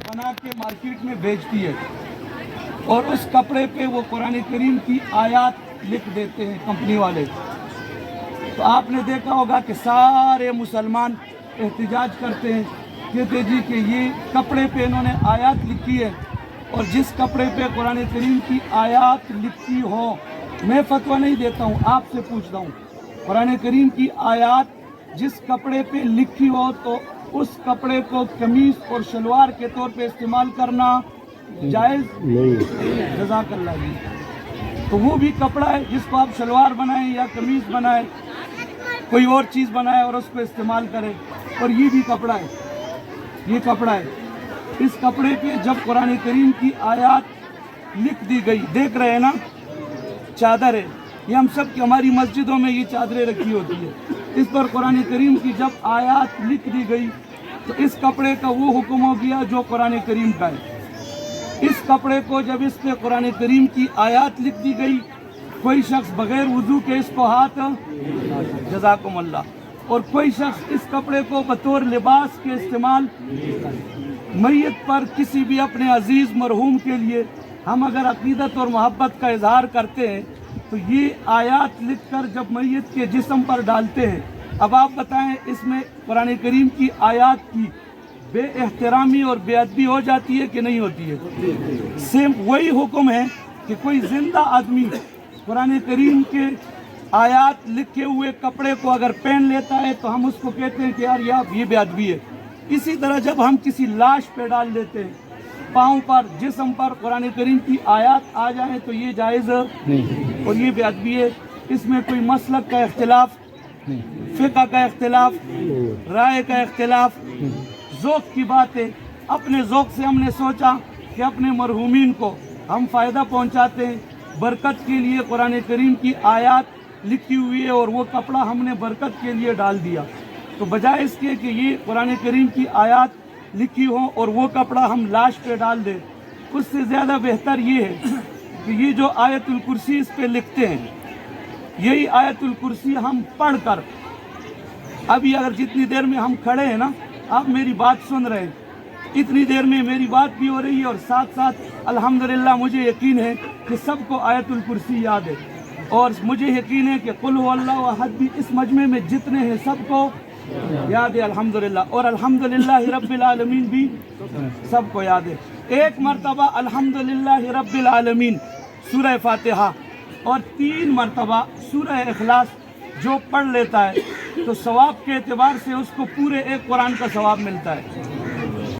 बना के मार्केट में बेचती है और उस कपड़े पे वो कुरान करीम की आयत लिख देते हैं कंपनी वाले। तो आपने देखा होगा कि सारे मुसलमान एहतजाज करते हैं, कहते जी कि ये कपड़े पे इन्होंने आयत लिखी है, और जिस कपड़े पे कुरान करीम की आयत लिखी हो, मैं फतवा नहीं देता हूँ, आपसे पूछता हूँ, कुरान करीम की आयत जिस कपड़े पे लिखी हो तो उस कपड़े को कमीज और शलवार के तौर पे इस्तेमाल करना जायज़ नहीं। जज़ाकल्लाह जी। तो वो भी कपड़ा है जिसको आप शलवार बनाएं या कमीज बनाएं, कोई और चीज़ बनाए और उसको इस्तेमाल करें, और ये भी कपड़ा है, ये कपड़ा है। इस कपड़े पे जब कुरान करीम की आयत लिख दी गई, देख रहे हैं ना, चादर है, ये हम सब की हमारी मस्जिदों में ये चादरें रखी होती है, इस पर कुरान करीम की जब आयत लिख दी गई तो इस कपड़े का वो हुक्म हो गया जो कुरान करीम का है। इस कपड़े को जब इस पे कुरान करीम की आयत लिख दी गई, कोई शख्स बगैर वुजू के इसको हाथ जज़ाकुमुल्लाह, और कोई शख्स इस कपड़े को बतौर लिबास के इस्तेमाल, मैयत पर किसी भी अपने अजीज़ मरहूम के लिए हम अगर अकीदत और मोहब्बत का इजहार करते हैं तो ये आयत लिखकर जब मैयत के जिस्म पर डालते हैं। अब आप बताएं, इसमें कुरान करीम की आयत की बेएहतरामी और बेअदबी हो जाती है कि नहीं होती है? सेम वही हुक्म है कि कोई जिंदा आदमी कुरान करीम के आयत लिखे हुए कपड़े को अगर पहन लेता है तो हम उसको कहते हैं कि यार ये बेअदबी है। इसी तरह जब हम किसी लाश पे डाल देते हैं, पाँव पर, जिस्म पर कुरान करीम की आयत आ जाए तो ये जायज़ नहीं और ये बेअदबी है। इसमें कोई मसलक का इख्तिलाफ, फ़िक़्ह का इख्तिलाफ, राय का इख्तिलाफ, ज़ौक़ की बात है। अपने ज़ौक़ से हमने सोचा कि अपने मरहूमीन को हम फ़ायदा पहुँचाते हैं, बरकत के लिए कुरान करीम की आयत लिखी हुई है और वो कपड़ा हमने बरकत के लिए डाल दिया। तो बजाय इसके कि ये कुरान करीम की आयत लिखी हो और वो कपड़ा हम लाश पे डाल दें, उससे ज़्यादा बेहतर ये है कि ये जो आयतुल कुर्सी इस पे लिखते हैं, यही आयतुल कुर्सी हम पढ़ कर, अभी अगर जितनी देर में हम खड़े हैं ना, आप मेरी बात सुन रहे हैं, इतनी देर में मेरी बात भी हो रही है और साथ साथ अल्हम्दुलिल्लाह मुझे यकीन है कि सबको आयतुल कुर्सी याद है, और मुझे यकीन है कि कुल हुवल्लाहु अहद भी इस मजमे में जितने हैं सबको याद है अल्हम्दुलिल्लाह, और अल्हम्दुलिल्लाह रब्बिल आलमीन भी सबको याद है। एक मरतबा अल्हम्दुलिल्लाह रब्बिल आलमीन सूरह फातिहा और 3 मरतबा सूरह इखलास जो पढ़ लेता है तो सवाब के एतबार से उसको पूरे एक कुरान का सवाब मिलता है।